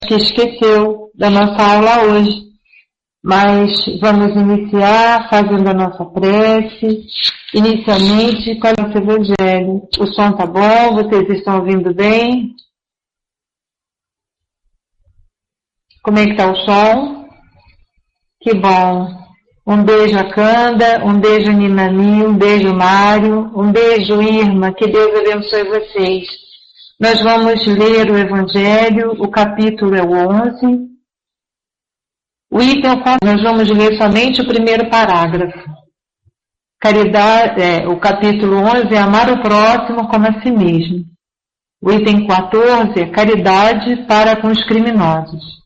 que esqueceu da nossa aula hoje, mas vamos iniciar fazendo a nossa prece, inicialmente com o nosso Evangelho. O som tá bom? Vocês estão ouvindo bem? Como é que tá o som? Que bom! Um beijo a Canda, um beijo Ninani, um beijo Mário, um beijo Irma, que Deus abençoe vocês. Nós vamos ler o Evangelho, o capítulo é o 11. O item 4, nós vamos ler somente o primeiro parágrafo. Caridade, o capítulo 11 é amar o próximo como a si mesmo. O item 14 é caridade para com os criminosos.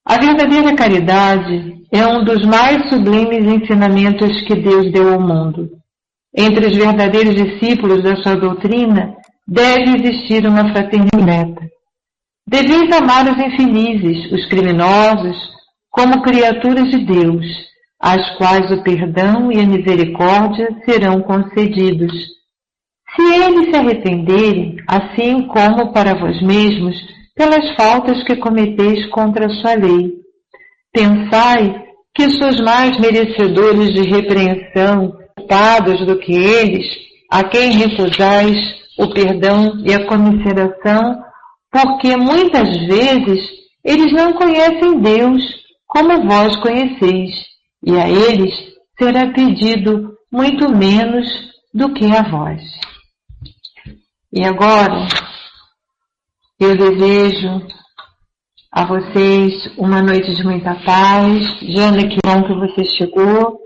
A verdadeira caridade é um dos mais sublimes ensinamentos que Deus deu ao mundo. Entre os verdadeiros discípulos da sua doutrina, deve existir uma fraternidade. Deveis amar os infelizes, os criminosos, como criaturas de Deus, às quais o perdão e a misericórdia serão concedidos. Se eles se arrependerem, assim como para vós mesmos, pelas faltas que cometeis contra a sua lei. Pensai que sois mais merecedores de repreensão, culpados do que eles, a quem recusais o perdão e a comiseração, porque muitas vezes eles não conhecem Deus como vós conheceis, e a eles será pedido muito menos do que a vós. E agora, eu desejo a vocês uma noite de muita paz. Jana, que bom que você chegou.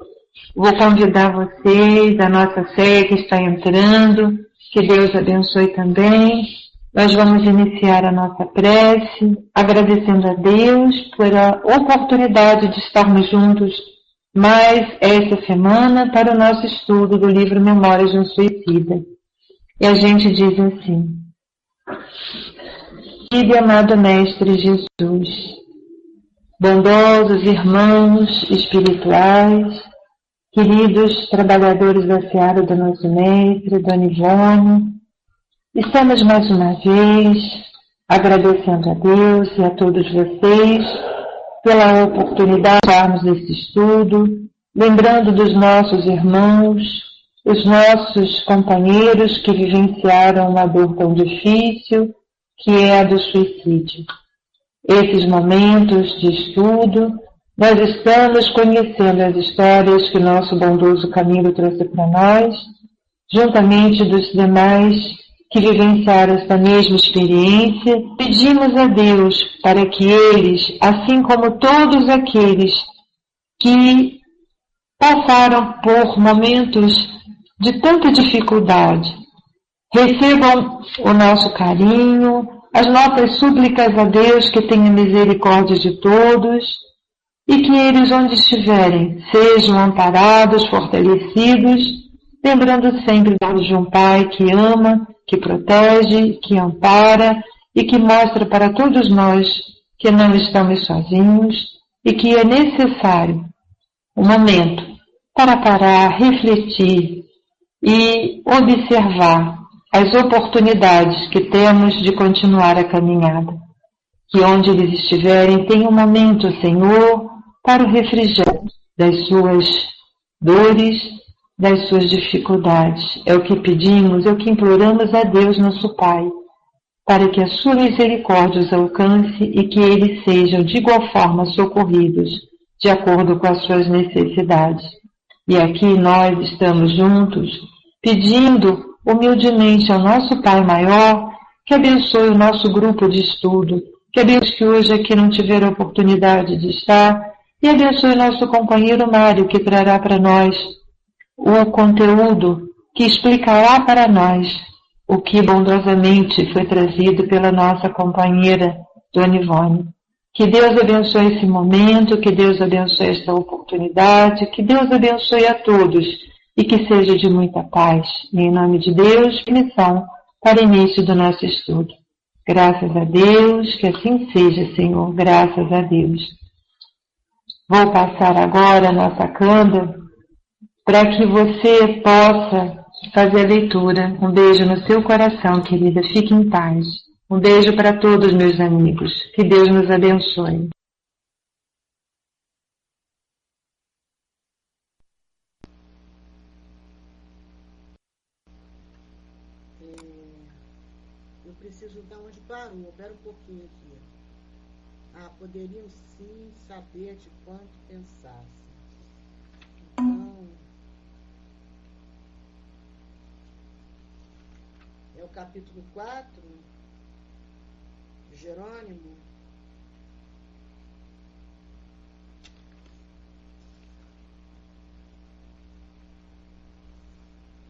Vou convidar vocês, a nossa fé que está entrando, que Deus abençoe também. Nós vamos iniciar a nossa prece, agradecendo a Deus pela oportunidade de estarmos juntos mais essa semana para o nosso estudo do livro Memórias de um Suicida. E a gente diz assim: Querido e amado Mestre Jesus, bondosos irmãos espirituais, queridos trabalhadores da seara do nosso Mestre, Dona Ivone, estamos mais uma vez agradecendo a Deus e a todos vocês pela oportunidade de estarmos nesse estudo, lembrando dos nossos irmãos, os nossos companheiros que vivenciaram uma dor tão difícil, que é a do suicídio. Esses momentos de estudo, nós estamos conhecendo as histórias que o nosso bondoso Camilo trouxe para nós, juntamente dos demais que vivenciaram esta mesma experiência. Pedimos a Deus para que eles, assim como todos aqueles que passaram por momentos de tanta dificuldade, recebam o nosso carinho, as nossas súplicas a Deus que tenha misericórdia de todos e que eles, onde estiverem, sejam amparados, fortalecidos, lembrando sempre de um Pai que ama, que protege, que ampara e que mostra para todos nós que não estamos sozinhos e que é necessário um momento para parar, refletir e observar as oportunidades que temos de continuar a caminhada. Que onde eles estiverem tenham um momento, Senhor, para o refrigério das suas dores, das suas dificuldades. É o que pedimos, é o que imploramos a Deus, nosso Pai, para que a sua misericórdia os alcance e que eles sejam de igual forma socorridos, de acordo com as suas necessidades. E aqui nós estamos juntos, pedindo humildemente ao nosso Pai Maior que abençoe o nosso grupo de estudo, que abençoe que hoje aqui não tiver a oportunidade de estar, e abençoe o nosso companheiro Mário, que trará para nós o conteúdo que explicará para nós o que bondosamente foi trazido pela nossa companheira Dona Ivone. Que Deus abençoe esse momento, que Deus abençoe esta oportunidade, que Deus abençoe a todos e que seja de muita paz. Em nome de Deus, missão para o início do nosso estudo. Graças a Deus, que assim seja, Senhor, graças a Deus. Vou passar agora a nossa câmera para que você possa fazer a leitura. Um beijo no seu coração, querida. Fique em paz. Um beijo para todos, meus amigos. Que Deus nos abençoe. Eu preciso dar onde parou. Espera um pouquinho aqui. Poderiam sim saber de quanto pensasse. Então, é o capítulo 4 de Jerônimo.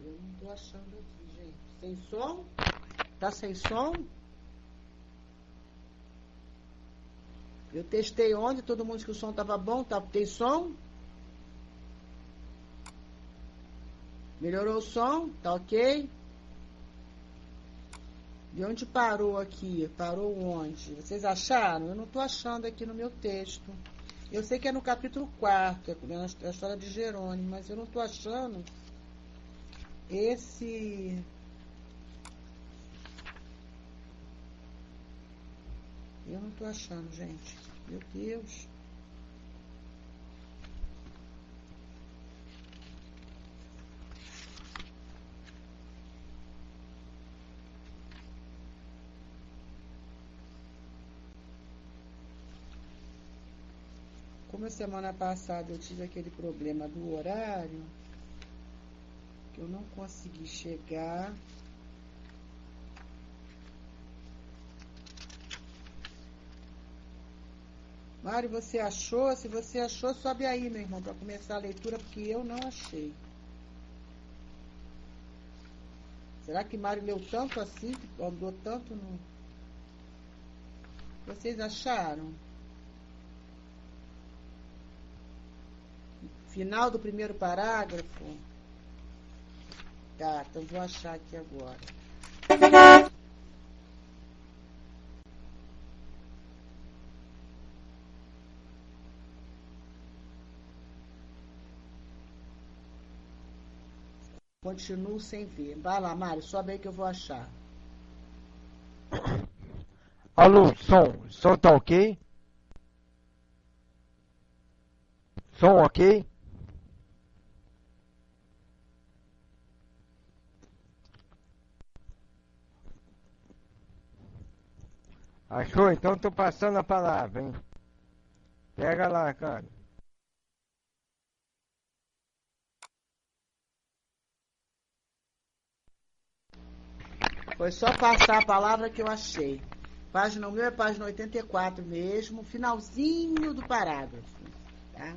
Eu não estou achando aqui, gente. Sem som? Tá sem som? Eu testei ontem, todo mundo disse que o som estava bom, tem som? Melhorou o som? Tá ok? De onde parou aqui? Parou onde? Vocês acharam? Eu não estou achando aqui no meu texto. Eu sei que é no capítulo 4, é a história de Jerônimo, mas eu não estou achando esse... Eu não estou achando, gente. Meu Deus. Como a semana passada eu tive aquele problema do horário, que eu não consegui chegar. Mário, você achou? Se você achou, sobe aí, meu irmão, para começar a leitura, porque eu não achei. Será que Mário leu tanto assim, andou tanto no... Vocês acharam? Final do primeiro parágrafo? Tá, então vou achar aqui agora. Continuo sem ver. Vai lá, Mário, sobe aí que eu vou achar. Alô, som tá ok? Som ok? Achou? Então tô passando a palavra, hein? Pega lá, cara. Foi só passar a palavra que eu achei. Página 1 é página 84 mesmo, finalzinho do parágrafo. Tá?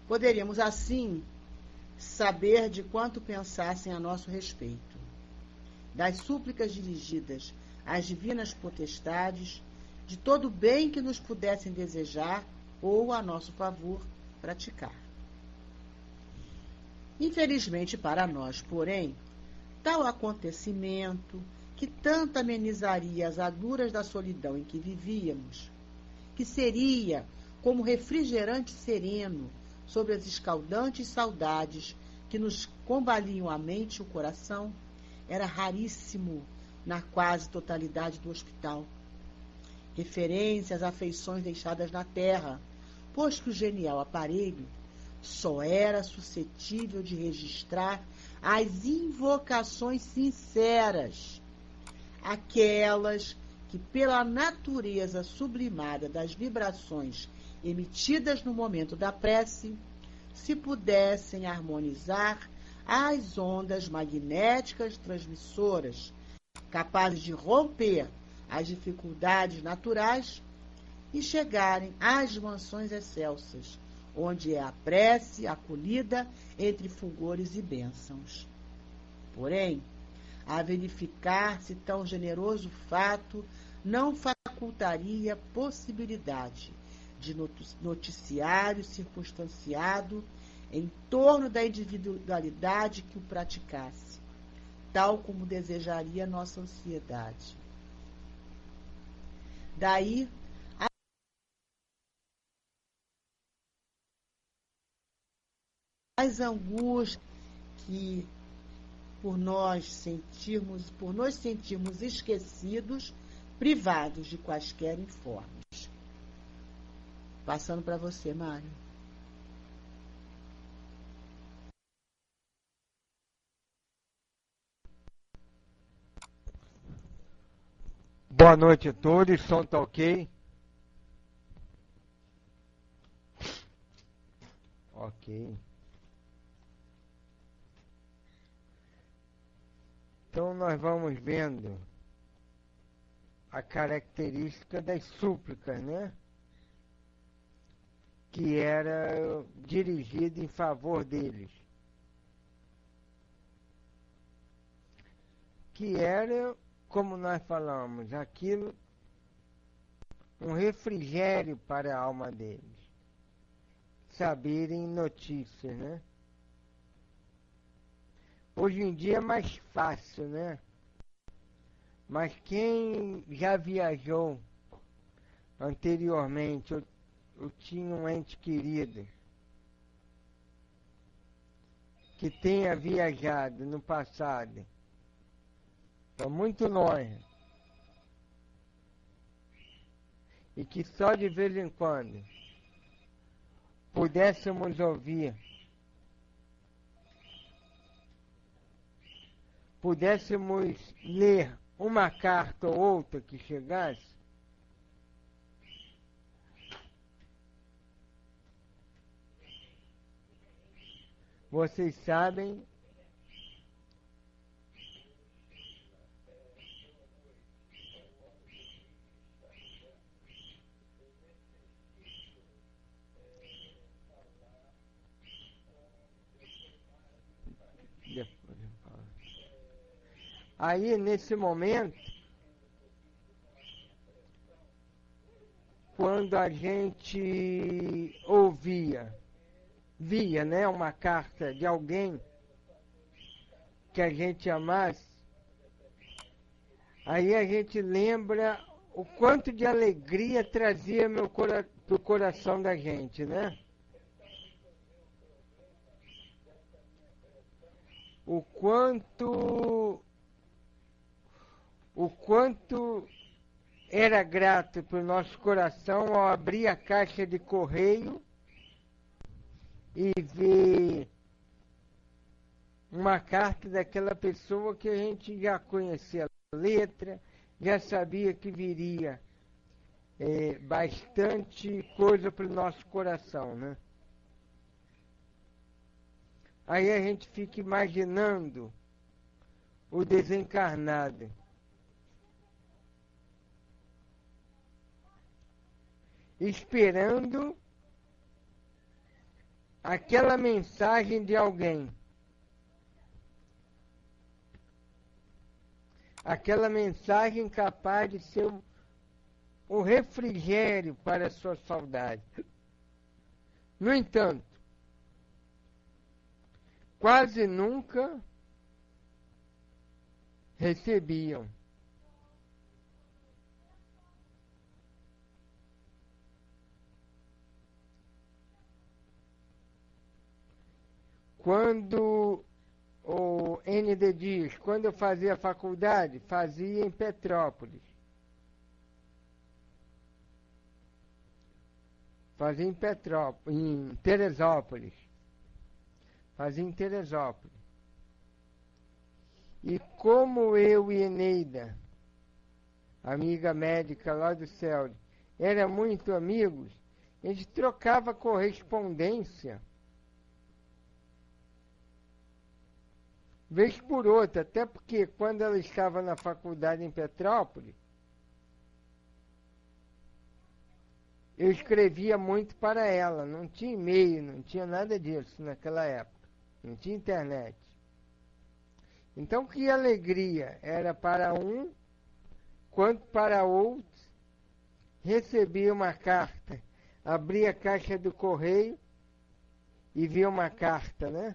Poderíamos, assim, saber de quanto pensassem a nosso respeito. Das súplicas dirigidas às divinas potestades, de todo o bem que nos pudessem desejar ou, a nosso favor, praticar. Infelizmente para nós, porém, tal acontecimento, que tanto amenizaria as agruras da solidão em que vivíamos, que seria como refrigerante sereno sobre as escaldantes saudades que nos combaliam a mente e o coração, era raríssimo na quase totalidade do hospital. Referência às afeições deixadas na terra, pois que o genial aparelho só era suscetível de registrar as invocações sinceras, aquelas que, pela natureza sublimada das vibrações emitidas no momento da prece, se pudessem harmonizar às ondas magnéticas transmissoras, capazes de romper as dificuldades naturais e chegarem às mansões excelsas, onde é a prece acolhida entre fulgores e bênçãos. Porém, a verificar-se tão generoso fato não facultaria possibilidade de noticiário circunstanciado em torno da individualidade que o praticasse, tal como desejaria nossa ansiedade. Daí, as angústias que por nos sentirmos esquecidos privados de quaisquer informes. Passando para você, Mário. Boa noite a todos, som tá ok? Ok. Então nós vamos vendo a característica das súplicas, né? Que era dirigida em favor deles. Que era, como nós falamos, aquilo, um refrigério para a alma deles. Saberem notícias, né? Hoje em dia é mais fácil, né? Mas quem já viajou anteriormente, ou tinha um ente querido que tenha viajado no passado para muito longe e que só de vez em quando pudéssemos ouvir, pudéssemos ler uma carta ou outra que chegasse, vocês sabem aí nesse momento, quando a gente via, né, uma carta de alguém que a gente amasse, aí a gente lembra o quanto de alegria trazia pro coração da gente, né? O quanto era grato para o nosso coração ao abrir a caixa de correio e ver uma carta daquela pessoa que a gente já conhecia a letra, já sabia que viria bastante coisa para o nosso coração, né? Aí a gente fica imaginando o desencarnado. Esperando aquela mensagem de alguém. Aquela mensagem capaz de ser um refrigério para a sua saudade. No entanto, quase nunca recebiam. Quando o N.D. Dias, quando eu fazia faculdade, fazia em Petrópolis. Fazia em Petrópolis, em Teresópolis. Fazia em Teresópolis. E como eu e Eneida, amiga médica lá do céu, eram muito amigos, a gente trocava correspondência vez por outra, até porque quando ela estava na faculdade em Petrópolis, eu escrevia muito para ela, não tinha e-mail, não tinha nada disso naquela época, não tinha internet. Então que alegria era para um, quanto para outro, receber uma carta, abrir a caixa do correio e ver uma carta, né?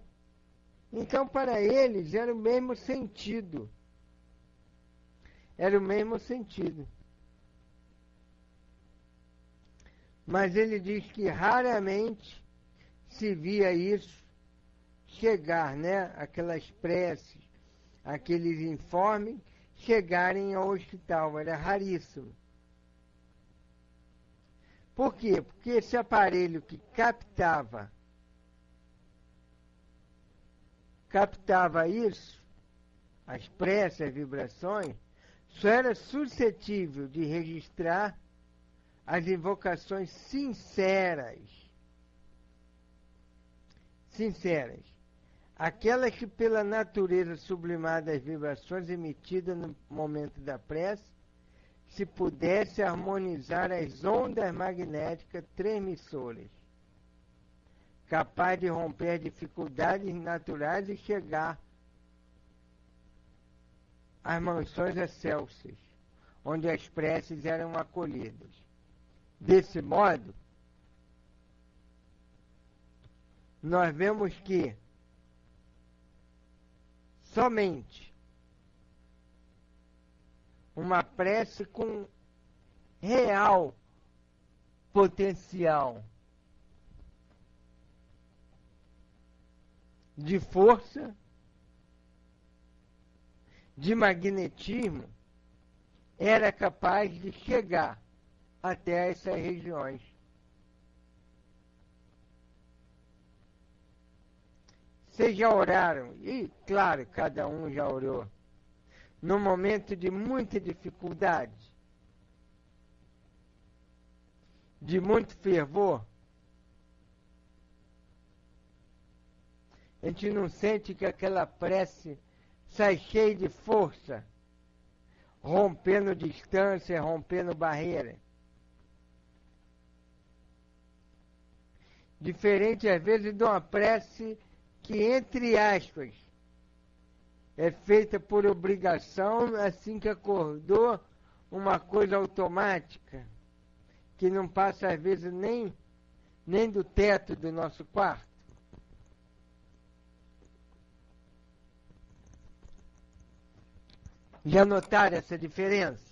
Então, para eles, era o mesmo sentido. Era o mesmo sentido. Mas ele diz que raramente se via isso chegar, né? Aquelas preces, aqueles informes, chegarem ao hospital, era raríssimo. Por quê? Porque esse aparelho que captava isso, as preces, as vibrações, só era suscetível de registrar as invocações sinceras, aquelas que pela natureza sublimada das vibrações emitidas no momento da prece, se pudesse harmonizar as ondas magnéticas transmissoras, capaz de romper dificuldades naturais e chegar às mansões excelsas, onde as preces eram acolhidas. Desse modo, nós vemos que somente uma prece com real potencial de força, de magnetismo, era capaz de chegar até essas regiões. Vocês já oraram? E, claro, cada um já orou. No momento de muita dificuldade, de muito fervor, a gente não sente que aquela prece sai cheia de força, rompendo distância, rompendo barreira. Diferente, às vezes, de uma prece que, entre aspas, é feita por obrigação, assim que acordou, uma coisa automática, que não passa, às vezes, nem do teto do nosso quarto. Já notaram essa diferença?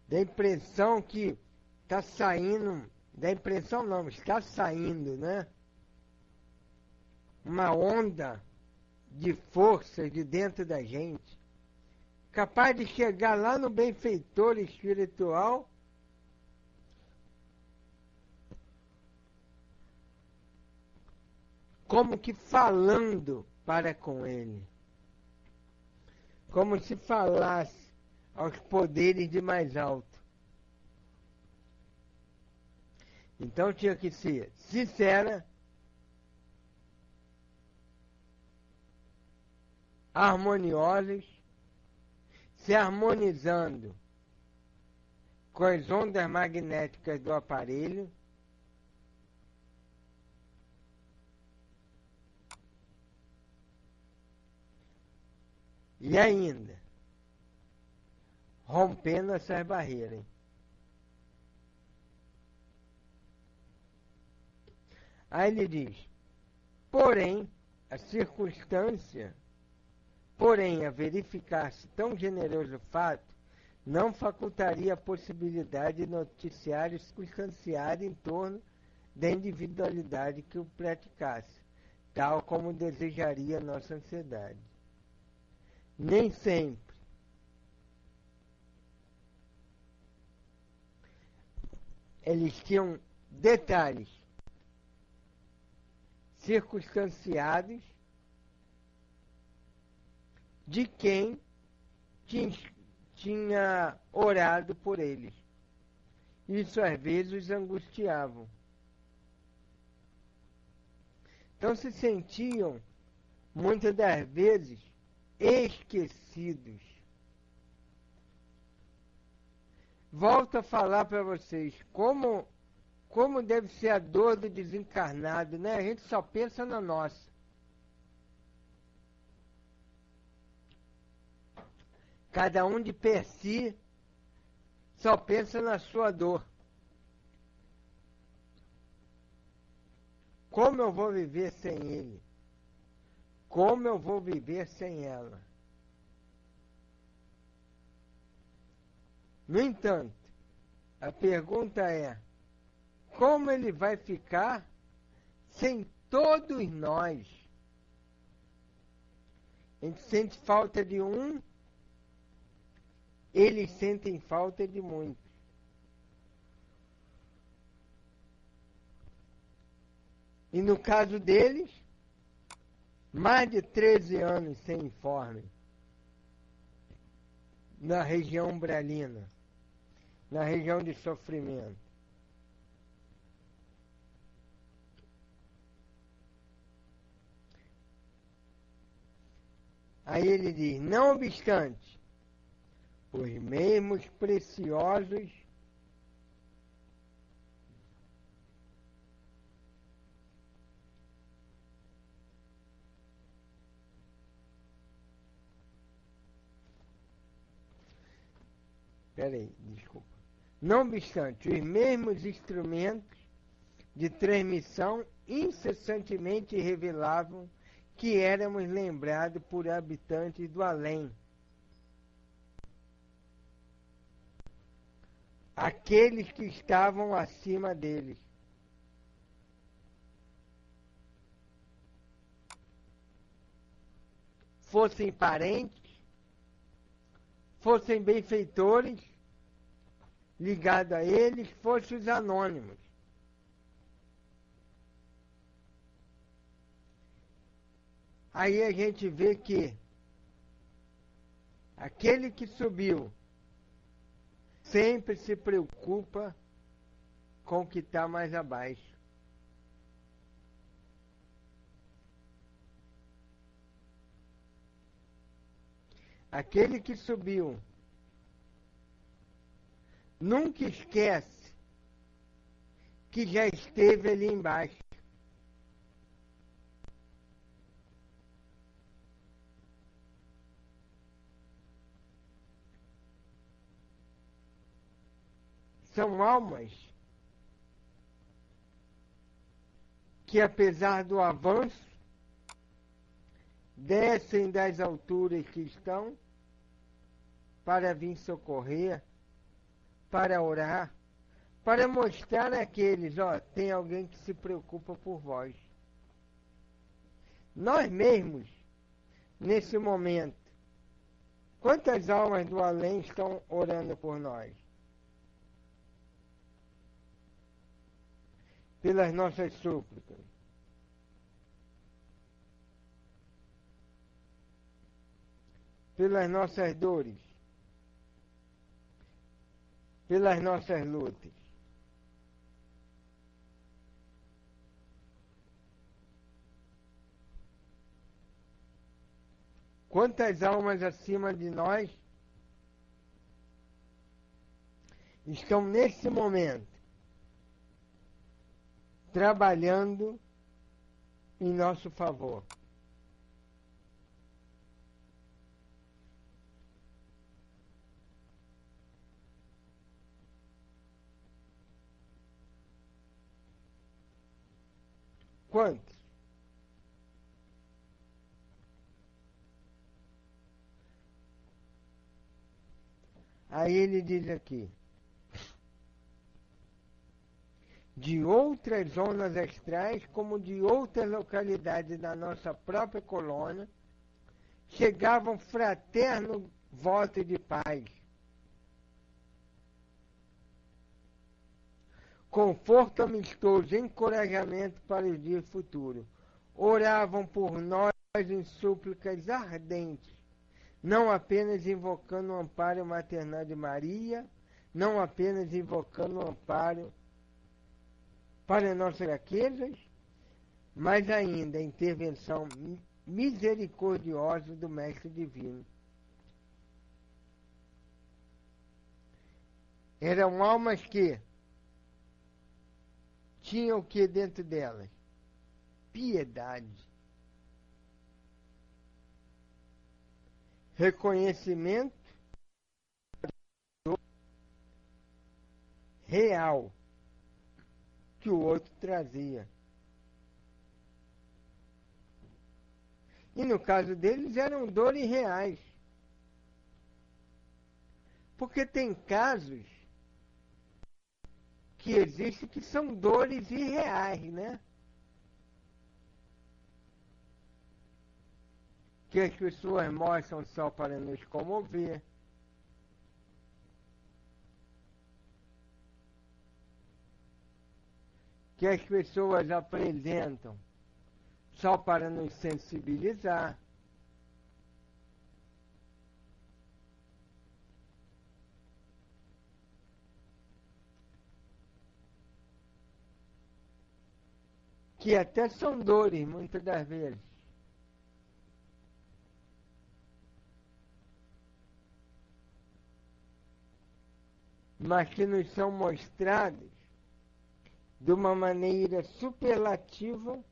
Dá a impressão que está saindo, dá a impressão não, está saindo, né? Uma onda de força de dentro da gente, capaz de chegar lá no benfeitor espiritual como que falando para com ele, como se falasse aos poderes de mais alto. Então tinha que ser sincera, harmoniosas, se harmonizando com as ondas magnéticas do aparelho, e ainda rompendo essas barreiras. Aí ele diz, porém, a circunstância, porém, a verificar-se tão generoso fato, não facultaria a possibilidade de noticiário circunstanciado em torno da individualidade que o praticasse, tal como desejaria a nossa ansiedade. Nem sempre eles tinham detalhes circunstanciados de quem tinha orado por eles. Isso às vezes os angustiavam. Então se sentiam, muitas das vezes, esquecidos. Volto a falar para vocês como deve ser a dor do desencarnado, né? A gente só pensa na nossa. Cada um de per si só pensa na sua dor. Como eu vou viver sem ele? Como eu vou viver sem ela? No entanto, a pergunta é, como ele vai ficar sem todos nós, a gente sente falta de um, eles sentem falta de muitos. E no caso deles, mais de 13 anos sem informe na região umbralina, na região de sofrimento. Aí ele diz, não obstante, os mesmos preciosos não obstante, os mesmos instrumentos de transmissão incessantemente revelavam que éramos lembrados por habitantes do além. Aqueles que estavam acima deles. Fossem parentes, fossem benfeitores, ligados a eles, fossem os anônimos. Aí a gente vê que aquele que subiu sempre se preocupa com o que está mais abaixo. Aquele que subiu nunca esquece que já esteve ali embaixo. São almas que, apesar do avanço, descem das alturas que estão para vir socorrer, para orar, para mostrar àqueles, ó, tem alguém que se preocupa por vós. Nós mesmos, nesse momento, quantas almas do além estão orando por nós? Pelas nossas súplicas. Pelas nossas dores. Pelas nossas lutas. Quantas almas acima de nós estão nesse momento trabalhando em nosso favor? Quantos? Aí ele diz aqui, de outras zonas astrais, como de outras localidades da nossa própria colônia, chegavam fraterno voto de paz, conforto amistoso, encorajamento para os dias futuros. Oravam por nós em súplicas ardentes, não apenas invocando o amparo maternal de Maria, não apenas invocando o amparo para nossas fraquezas, mas ainda a intervenção misericordiosa do Mestre Divino. Eram almas que tinham o que dentro delas? Piedade. Reconhecimento real que o outro trazia. E no caso deles eram dores reais. Porque tem casos que existem que são dores irreais, né? que as pessoas mostram só para nos comover, que as pessoas apresentam só para nos sensibilizar, que até são dores, muitas das vezes. Mas que nos são mostradas de uma maneira superlativa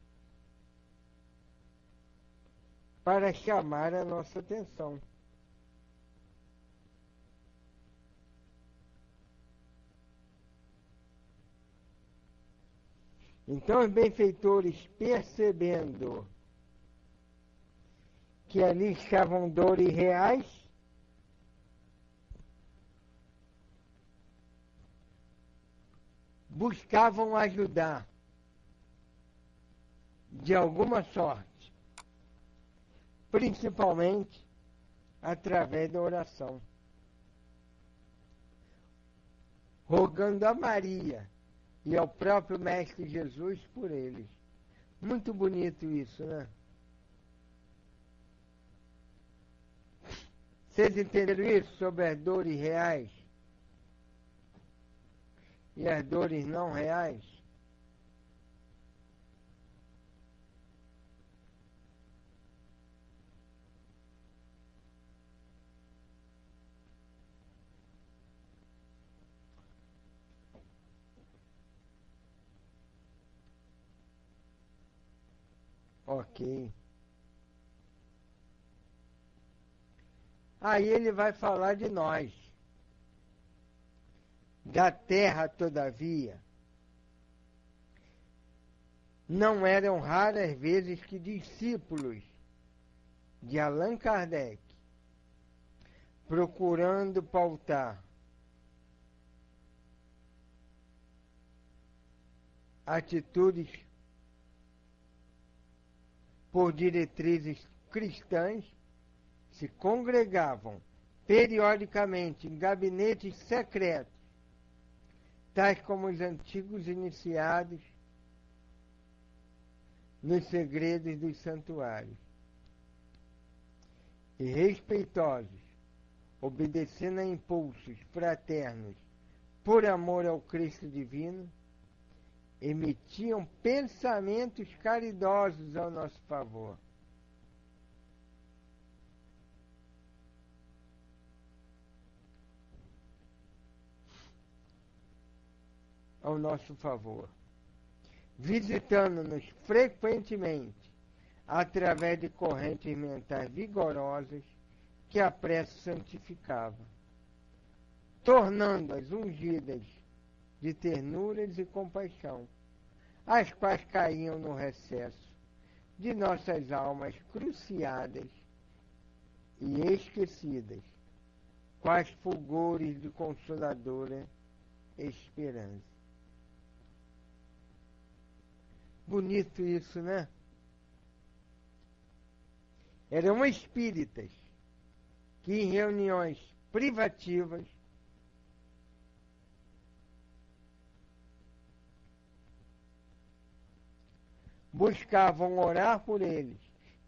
para chamar a nossa atenção. Então, os benfeitores, percebendo que ali estavam dores reais, buscavam ajudar de alguma sorte, principalmente através da oração, rogando a Maria e ao próprio Mestre Jesus por eles. Muito bonito isso, né? Vocês entenderam isso sobre as dores reais e as dores não reais? Ok. Aí ele vai falar de nós. Da terra, todavia, não eram raras vezes que discípulos de Allan Kardec, procurando pautar atitudes por diretrizes cristãs, se congregavam periodicamente em gabinetes secretos, tais como os antigos iniciados nos segredos dos santuários, e respeitosos, obedecendo a impulsos fraternos por amor ao Cristo divino, emitiam pensamentos caridosos ao nosso favor. Ao nosso favor, visitando-nos frequentemente através de correntes mentais vigorosas que a prece santificava, tornando-as ungidas de ternuras e compaixão, as quais caíam no recesso de nossas almas cruciadas e esquecidas, quais fulgores de consoladora esperança. Bonito isso, né? Eram espíritas que em reuniões privativas buscavam orar por eles,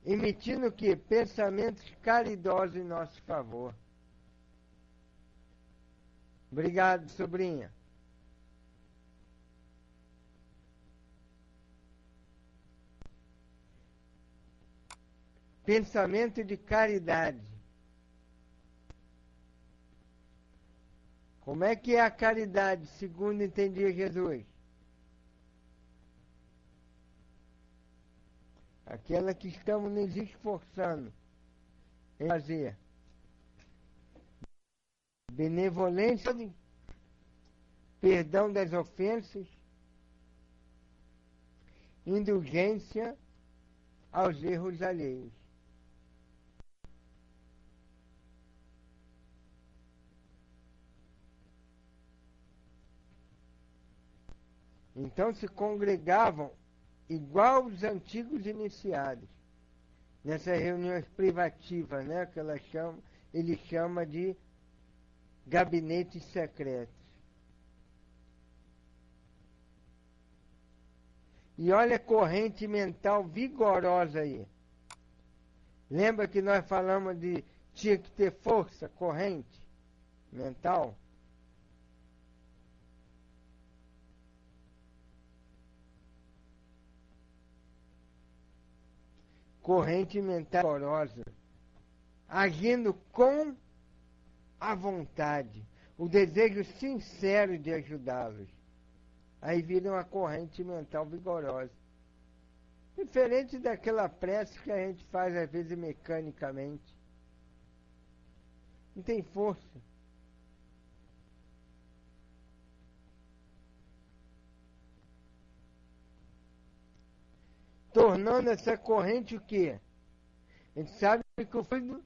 emitindo que pensamentos caridosos em nosso favor. Obrigado, sobrinha. Pensamento de caridade. Como é que é a caridade, segundo entendia Jesus? Aquela que estamos nos esforçando em fazer. Benevolência, perdão das ofensas, indulgência aos erros alheios. Então se congregavam igual os antigos iniciados, nessas reuniões privativas, né, que ele chama de gabinetes secretos. E olha a corrente mental vigorosa aí. Lembra que nós falamos de tinha que ter força, corrente mental? Corrente mental vigorosa, agindo com a vontade, o desejo sincero de ajudá-los. Aí vira uma corrente mental vigorosa. Diferente daquela prece que a gente faz às vezes mecanicamente. Não tem força. Tornando essa corrente o quê? A gente sabe que o fluido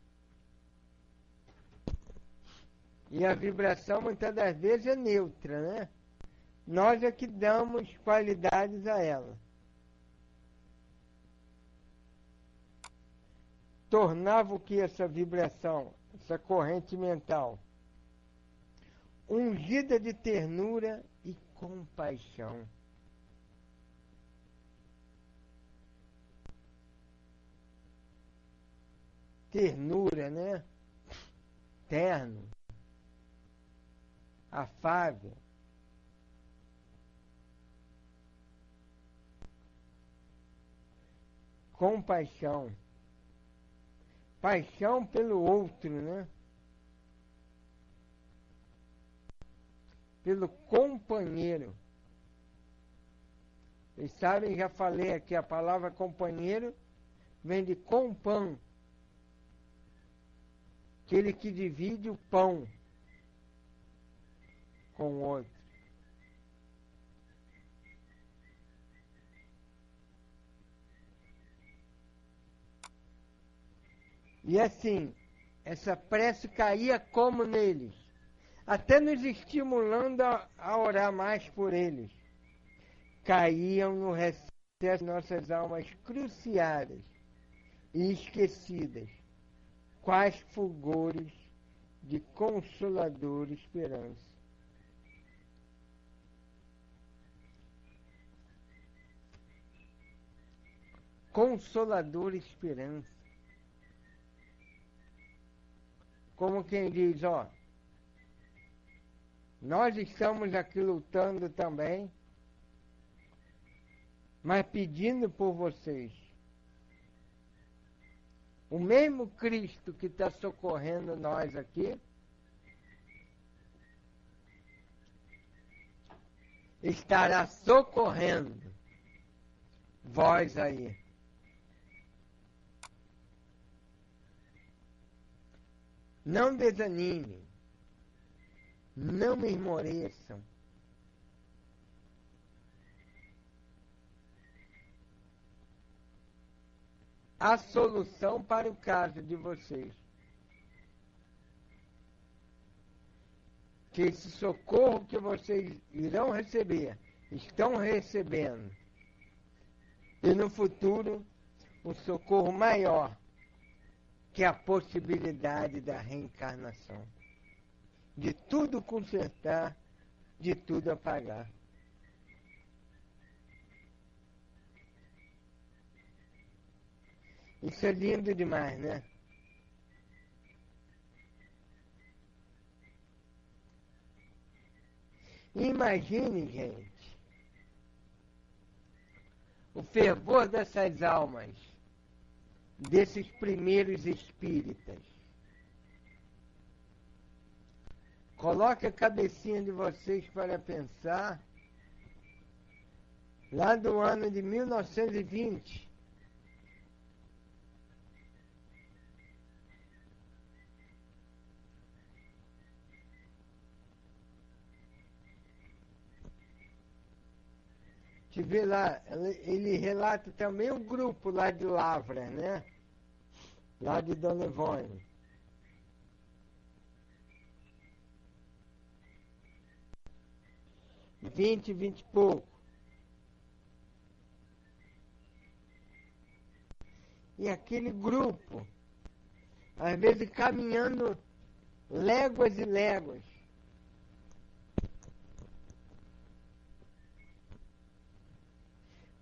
e a vibração muitas das vezes é neutra, né? Nós é que damos qualidades a ela. Tornava o que essa vibração, essa corrente mental? Ungida de ternura e compaixão. Ternura, né? Terno. Afável. Compaixão. Paixão pelo outro, né? Pelo companheiro. Vocês sabem, já falei aqui, a palavra companheiro vem de compan, aquele que divide o pão com o outro. E assim, essa prece caía como neles, até nos estimulando a orar mais por eles. Caíam no recesso de nossas almas cruciadas e esquecidas, quais fulgores de consoladora esperança. Consoladora esperança. Como quem diz, ó, nós estamos aqui lutando também, mas pedindo por vocês. O mesmo Cristo que está socorrendo nós aqui, estará socorrendo vós aí. Não desanimem, não me esmoreçam. A solução para o caso de vocês. Que esse socorro que vocês irão receber, estão recebendo, e no futuro, um socorro maior, que é a possibilidade da reencarnação. De tudo consertar, de tudo apagar. Isso é lindo demais, né? Imagine, gente, o fervor dessas almas, desses primeiros espíritas. Coloque a cabecinha de vocês para pensar lá do ano de 1920. Te vê lá, ele relata também um grupo lá de Lavra, né? Lá de Dona Ivone. Vinte e pouco. E aquele grupo, às vezes caminhando léguas e léguas,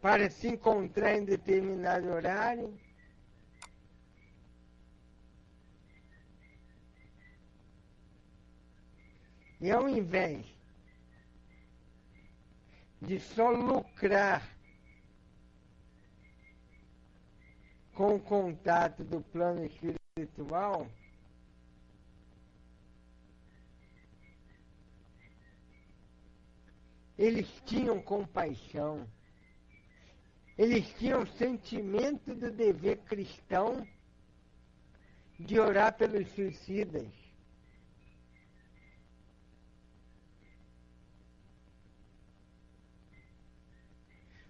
para se encontrar em determinado horário. E ao invés de só lucrar com o contato do plano espiritual, eles tinham compaixão, eles tinham o sentimento do dever cristão de orar pelos suicidas.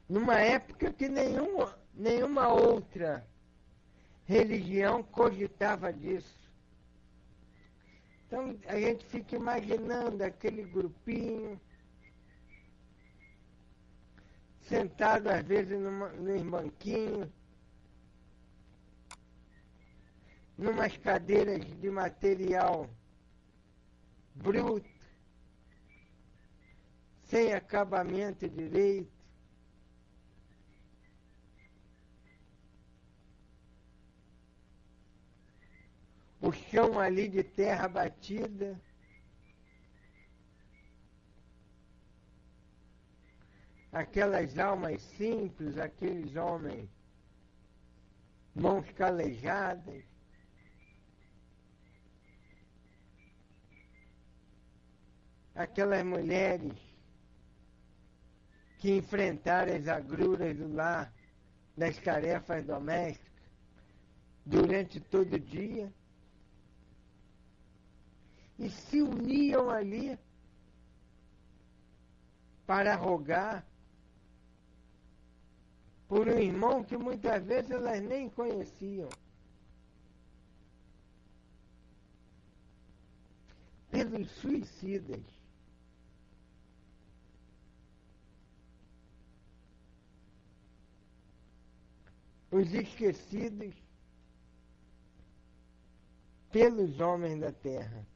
Numa época que nenhuma outra religião cogitava disso. Então a gente fica imaginando aquele grupinho, sentado às vezes nos banquinhos, numas cadeiras de material bruto, sem acabamento direito. O chão ali de terra batida. Aquelas almas simples, aqueles homens, mãos calejadas. Aquelas mulheres que enfrentaram as agruras do lar, das tarefas domésticas, durante todo o dia. E se uniam ali para rogar por um irmão que muitas vezes elas nem conheciam. Pelos suicidas. Os esquecidos pelos homens da terra.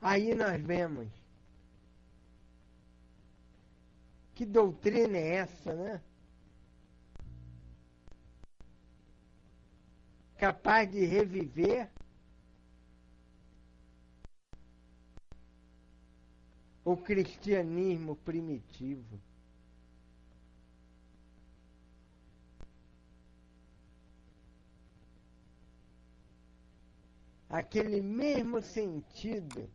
Aí nós vemos que doutrina é essa, né? Capaz de reviver o cristianismo primitivo. Aquele mesmo sentido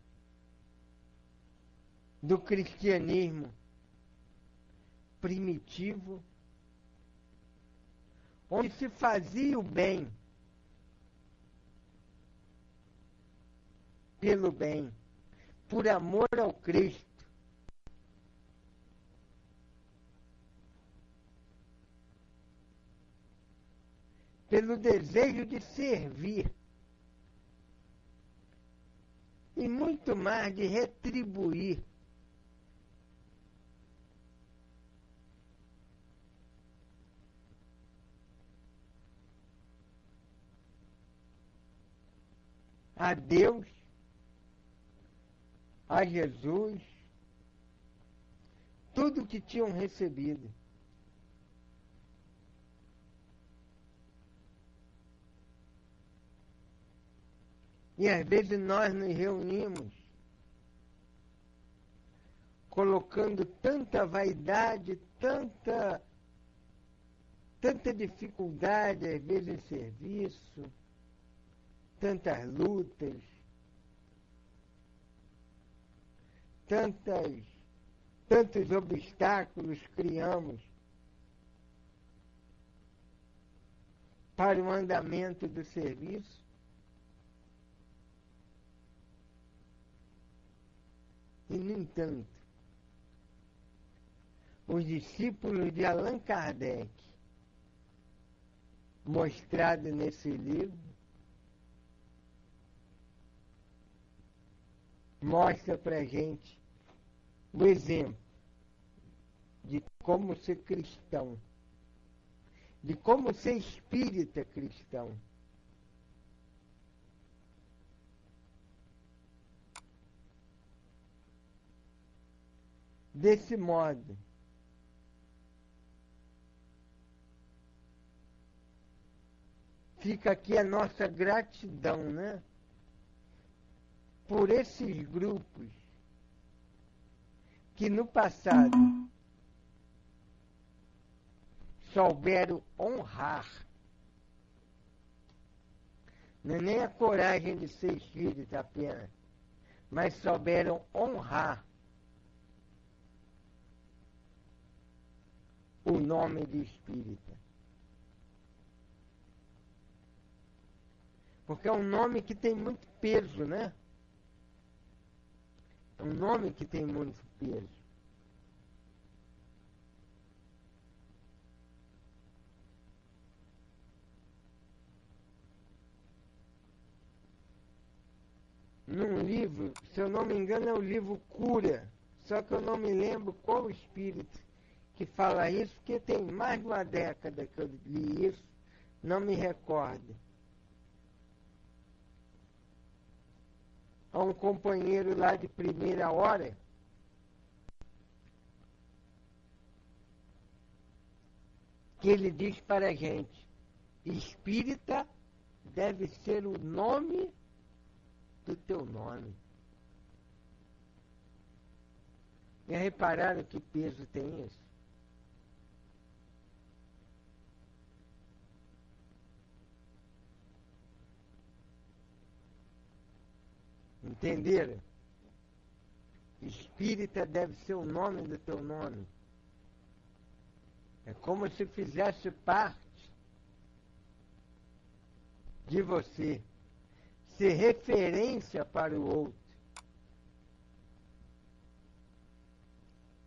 do cristianismo primitivo, onde se fazia o bem pelo bem, por amor ao Cristo. Pelo desejo de servir. E muito mais de retribuir. A Deus, a Jesus, tudo o que tinham recebido. E às vezes nós nos reunimos colocando tanta vaidade, tanta dificuldade, às vezes, em serviço, tantas lutas, tantos obstáculos criamos para o andamento do serviço. E, no entanto, os discípulos de Allan Kardec, mostrado nesse livro, mostra para a gente o exemplo de como ser cristão, de como ser espírita cristão. Desse modo, fica aqui a nossa gratidão, né? Por esses grupos que no passado souberam honrar, não é nem a coragem de ser espírita apenas, mas souberam honrar o nome de espírita. Porque é um nome que tem muito peso, né? É um nome que tem muito peso. Num livro, se eu não me engano, é o livro Cura, só que eu não me lembro qual espírito que fala isso, porque tem mais de uma década que eu li isso, não me recordo. Há um companheiro lá de primeira hora que ele diz para a gente: espírita deve ser o nome do teu nome. Já repararam que peso tem isso? Entenderam? Espírita deve ser o nome do teu nome. É como se fizesse parte de você, ser referência para o outro.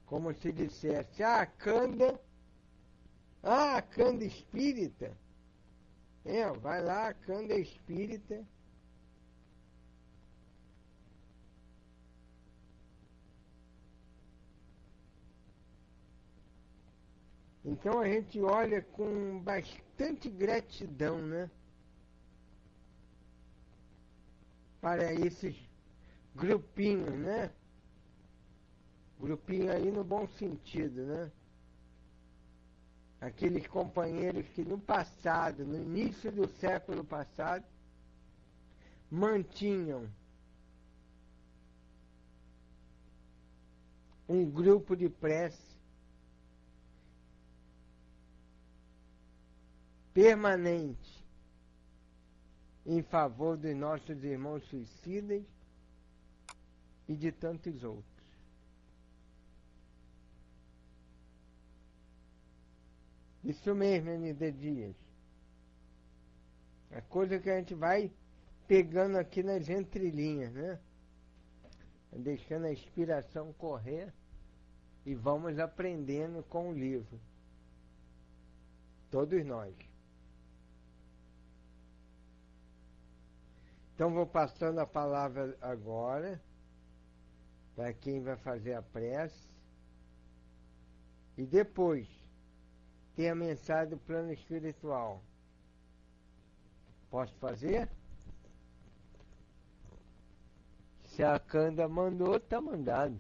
Como se dissesse: a Canda espírita. Vai lá, a Canda espírita. Então a gente olha com bastante gratidão, né? Para esses grupinhos, né? Grupinho aí no bom sentido, né? Aqueles companheiros que no passado, no início do século passado, mantinham um grupo de prece permanente em favor dos nossos irmãos suicidas e de tantos outros. Isso mesmo, ND Dias. É coisa que a gente vai pegando aqui nas entrelinhas, né? Deixando a inspiração correr e vamos aprendendo com o livro. Todos nós. Então vou passando a palavra agora para quem vai fazer a prece e depois tem a mensagem do plano espiritual. Posso fazer? Se a Canda mandou, está mandado.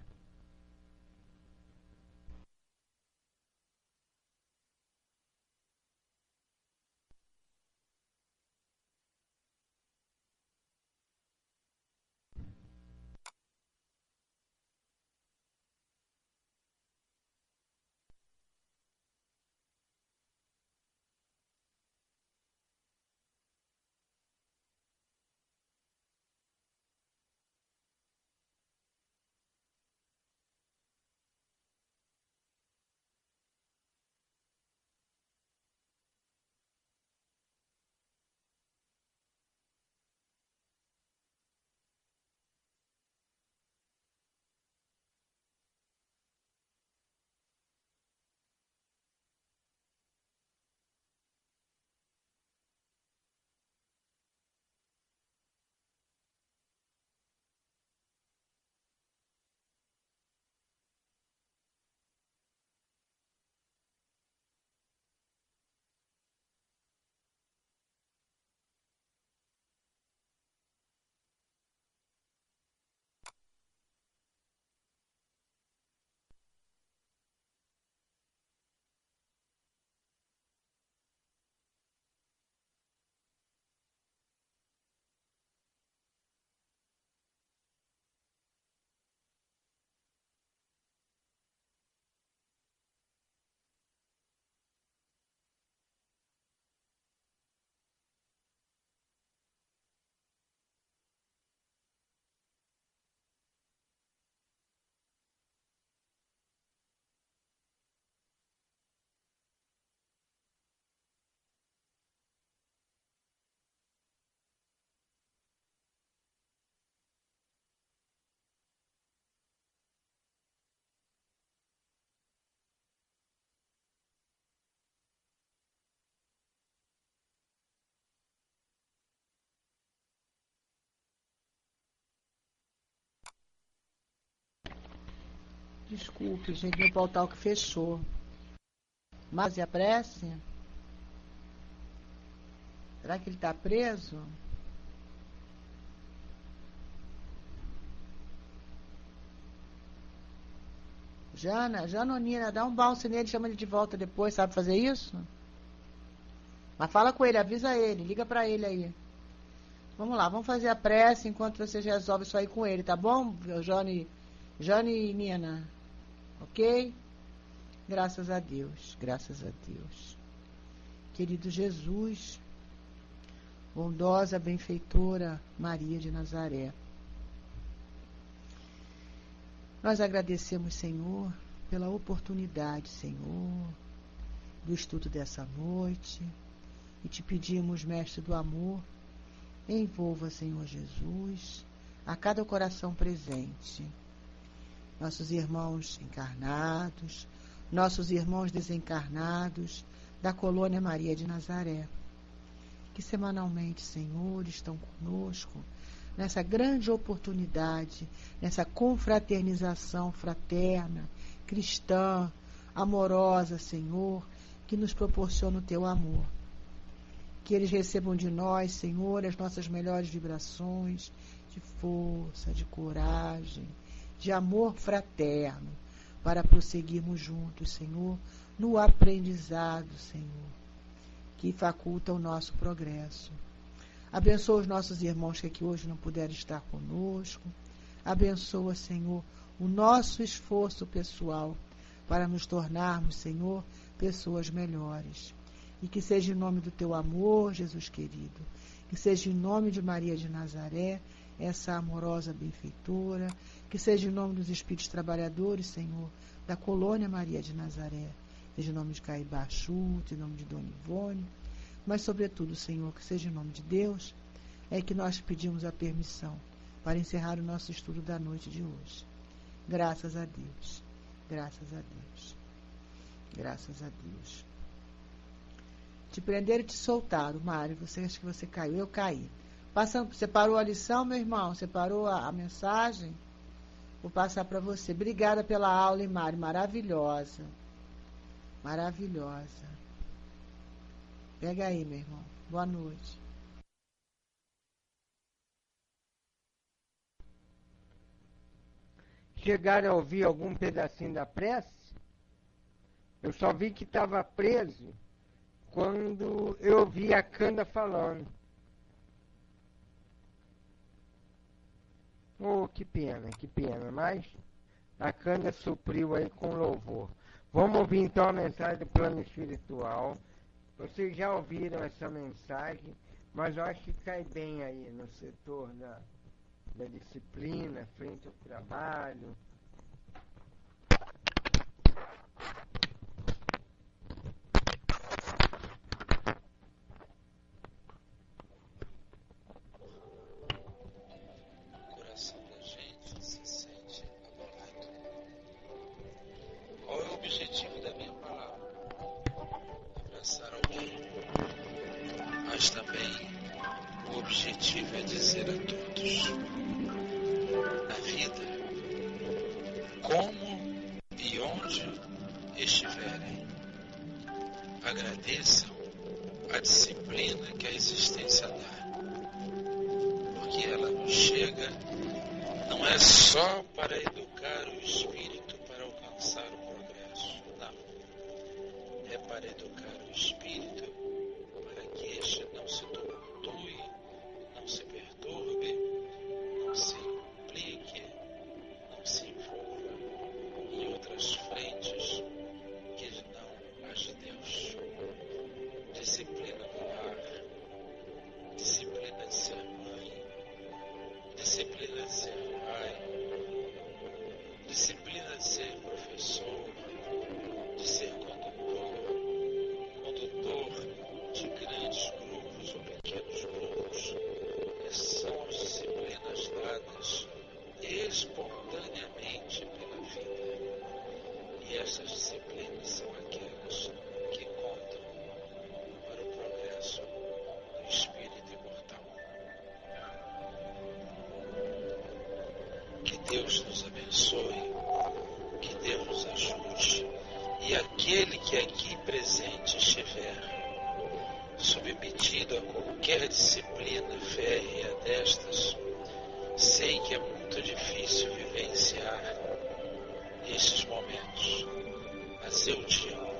Desculpe, gente, meu portal que fechou. Mas e a prece? Será que ele está preso? Janonina, dá um balse nele, chama ele de volta depois, sabe fazer isso? Mas fala com ele, avisa ele, liga pra ele aí. Vamos lá, vamos fazer a prece enquanto vocês resolvem isso aí com ele, tá bom, Jane e Nina? Ok? Graças a Deus, graças a Deus. Querido Jesus, bondosa, benfeitora Maria de Nazaré, nós agradecemos, Senhor, pela oportunidade, Senhor, do estudo dessa noite, e te pedimos, Mestre do Amor, envolva, Senhor Jesus, a cada coração presente, nossos irmãos encarnados, nossos irmãos desencarnados da Colônia Maria de Nazaré, que semanalmente, Senhor, estão conosco nessa grande oportunidade, nessa confraternização fraterna, cristã, amorosa, Senhor, que nos proporciona o teu amor. Que eles recebam de nós, Senhor, as nossas melhores vibrações de força, de coragem, de amor fraterno, para prosseguirmos juntos, Senhor, no aprendizado, Senhor, que faculta o nosso progresso. Abençoa os nossos irmãos que aqui hoje não puderam estar conosco. Abençoa, Senhor, o nosso esforço pessoal para nos tornarmos, Senhor, pessoas melhores. E que seja em nome do teu amor, Jesus querido, que seja em nome de Maria de Nazaré, essa amorosa benfeitora, que seja em nome dos espíritos trabalhadores, Senhor, da Colônia Maria de Nazaré, seja em nome de Caibá Chute, em nome de Dona Ivone, mas sobretudo, Senhor, que seja em nome de Deus, é que nós pedimos a permissão para encerrar o nosso estudo da noite de hoje. Graças a Deus, graças a Deus, graças a Deus. Te prenderam e te soltaram, Mário, você acha que você caiu? Eu caí. Você parou a lição, meu irmão? Você parou a mensagem? Vou passar para você. Obrigada pela aula, hein, Mário? Maravilhosa. Maravilhosa. Pega aí, meu irmão. Boa noite. Chegaram a ouvir algum pedacinho da prece? Eu só vi que estava preso quando eu vi a Canda falando. Oh, que pena, mas a Canda supriu aí com louvor. Vamos ouvir então a mensagem do plano espiritual. Vocês já ouviram essa mensagem, mas eu acho que cai bem aí no setor da disciplina, frente ao trabalho. O coração da gente se sente abalado. Qual é o objetivo da minha palavra? Abraçar alguém. Mas também o objetivo é dizer a todos: na vida, como e onde estiverem, agradeçam a disciplina que a existência dá, porque ela nos chega não é só para educar o espírito para alcançar o progresso, não. É para educar o espírito para que este não se tumultue, não se perturbe, não se implique, não se envolva em outras frentes que não as de Deus. Disciplina do lar, disciplina de ser mãe, disciplina de ser pai, disciplina de ser professor, E aquele que aqui presente estiver, submetido a qualquer disciplina férrea destas, sei que é muito difícil vivenciar estes momentos, mas eu digo,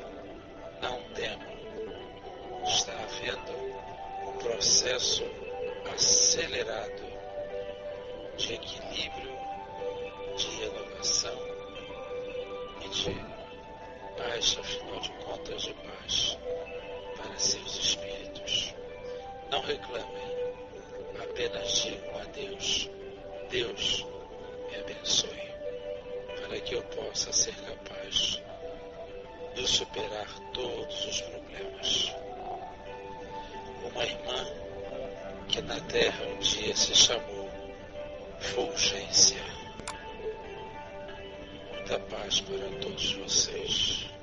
não temo. Está havendo um processo acelerado de equilíbrio, de renovação e de paz, afinal de contas, de paz para seus espíritos. Não reclamem, apenas digam a Deus: Deus me abençoe, para que eu possa ser capaz de superar todos os problemas. Uma irmã que na Terra um dia se chamou Fulgência. Muita paz para todos vocês.